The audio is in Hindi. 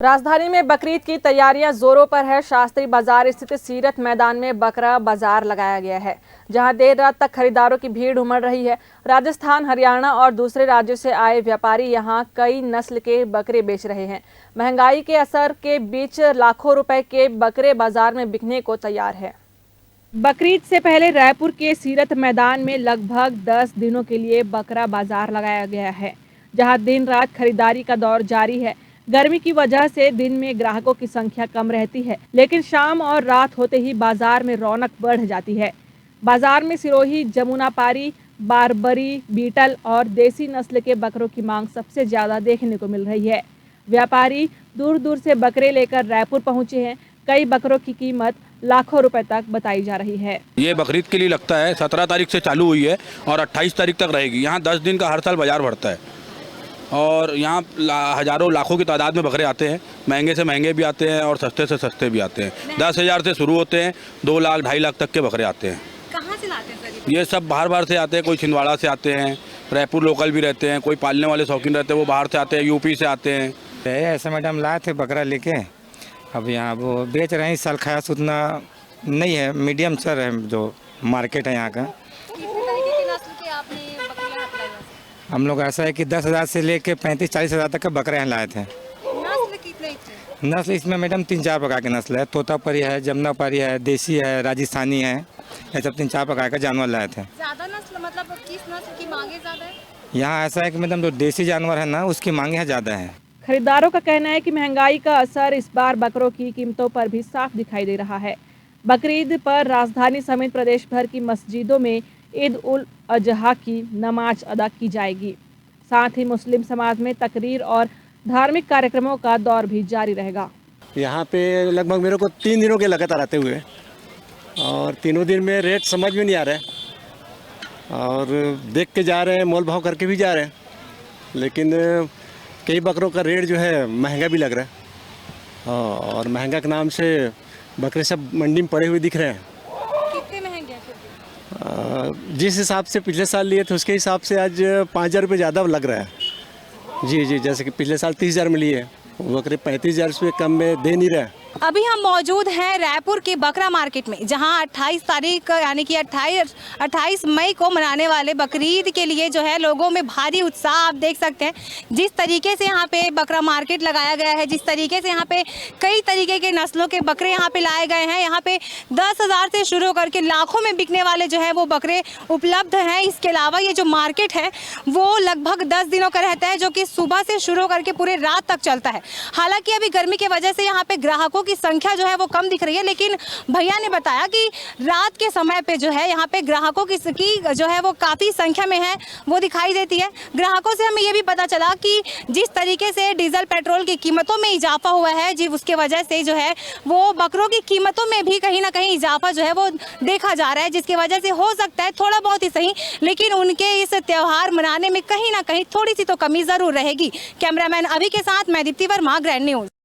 राजधानी में बकरीद की तैयारियां जोरों पर है। शास्त्री बाजार स्थित सीरत मैदान में बकरा बाजार लगाया गया है, जहां देर रात तक खरीदारों की भीड़ उमड़ रही है। राजस्थान, हरियाणा और दूसरे राज्यों से आए व्यापारी यहां कई नस्ल के बकरे बेच रहे हैं। महंगाई के असर के बीच लाखों रुपए के बकरे बाजार में बिकने को तैयार है। बकरीद से पहले रायपुर के सीरत मैदान में लगभग 10 दिनों के लिए बकरा बाजार लगाया गया है, जहां दिन रात खरीदारी का दौर जारी है। गर्मी की वजह से दिन में ग्राहकों की संख्या कम रहती है, लेकिन शाम और रात होते ही बाजार में रौनक बढ़ जाती है। बाजार में सिरोही, जमुनापारी, बारबरी, बीटल और देसी नस्ल के बकरों की मांग सबसे ज्यादा देखने को मिल रही है। व्यापारी दूर दूर से बकरे लेकर रायपुर पहुंचे हैं। कई बकरों की कीमत लाखों रुपए तक बताई जा रही है। ये बकरीद के लिए लगता है। 17 तारीख से चालू हुई है और 28 तारीख तक रहेगी। यहाँ 10 दिन का हर साल बाजार बढ़ता है और यहाँ हज़ारों लाखों की तादाद में बकरे आते हैं। महंगे से महंगे भी आते हैं और सस्ते से सस्ते भी आते हैं। 10,000 से शुरू होते हैं, 2 लाख 2.5 लाख तक के बकरे आते हैं। कहाँ से लाते हैं सर? ये सब बाहर से आते हैं। कोई छिंदवाड़ा से आते हैं, रायपुर लोकल भी रहते हैं, कोई पालने वाले शौकीन रहते हैं वो बाहर से आते हैं, यूपी से आते हैं। ऐसे मैडम लाए थे बकरा लेके, अब यहाँ वो बेच रहे हैं। इस साल खास उतना नहीं है, मीडियम सर है जो मार्केट है यहाँ का। कितने तरीके के नस्ल के आपने बकरे यहाँ पे लाए हैं? हम लोग ऐसा है कि 10,000 से लेके 35-40 हज़ार तक के बकरे यहाँ लाए थे। नस्ल कितने थे? नस्ल इसमें मैडम 3-4 प्रकार के नस्ल है। तोतापरी है, जमुनापारी है, देसी है, राजस्थानी है। ये सब 3-4 प्रकार के जानवर लाए थे। ज्यादा नस्ल मतलब किस नस्ल की मांगे ज्यादा है? यहाँ ऐसा है कि मैडम जो देसी जानवर है ना, उसकी मांगे यहाँ ज़्यादा है। खरीदारों का कहना है कि महंगाई का असर इस बार बकरों की कीमतों पर भी साफ दिखाई दे रहा है। बकरीद पर राजधानी समेत प्रदेश भर की मस्जिदों में ईद उल अजहा की नमाज अदा की जाएगी। साथ ही मुस्लिम समाज में तकरीर और धार्मिक कार्यक्रमों का दौर भी जारी रहेगा। यहाँ पे लगभग मेरे को 3 दिनों के लगातार आते हुए, और तीनों दिन में रेट समझ में नहीं आ रहा है और देख के जा रहे हैं, मोल भाव करके भी जा रहे हैं, लेकिन कई बकरों का रेट जो है महंगा भी लग रहा है। और महंगा के नाम से बकरे सब मंडी में पड़े हुए दिख रहे हैं। कितने महंगे हैं फिर भी? जिस हिसाब से पिछले साल लिए थे उसके हिसाब से आज 5,000 रुपये ज़्यादा लग रहा है। जी, जैसे कि पिछले साल 30,000 में लिए, बकरे 35,000 से कम में दे नहीं रहे। अभी हम मौजूद हैं रायपुर के बकरा मार्केट में, जहां 28 तारीख यानी कि 28 मई को मनाने वाले बकरीद के लिए जो है लोगों में भारी उत्साह आप देख सकते हैं। जिस तरीके से यहां पे बकरा मार्केट लगाया गया है, जिस तरीके से यहां पे कई तरीके के नस्लों के बकरे यहां पे लाए गए हैं। यहां पे 10,000 से शुरू करके लाखों में बिकने वाले जो है वो बकरे उपलब्ध हैं। इसके अलावा ये जो मार्केट है वो लगभग 10 दिनों का रहता है, जो कि सुबह से शुरू करके पूरे रात तक चलता है। हालांकि अभी गर्मी की वजह से यहाँ पे ग्राहकों की संख्या जो है वो कम दिख रही है, लेकिन भैया ने बताया कि रात के समय पे जो है यहाँ पे ग्राहकों की जो है वो काफ़ी संख्या में है, वो दिखाई देती है। ग्राहकों से हमें ये भी पता चला कि जिस तरीके से डीजल पेट्रोल की कीमतों में इजाफा हुआ है, जी उसके वजह से जो है वो बकरों की कीमतों में भी कहीं ना कहीं इजाफा जो है वो देखा जा रहा है, जिसकी वजह से हो सकता है थोड़ा बहुत ही सही, लेकिन उनके इस त्यौहार मनाने में कहीं ना कहीं थोड़ी सी तो कमी ज़रूर रहेगी। कैमरामैन अभी के साथ मैं दीप्ति वर्मा, ग्रैंड न्यूज़।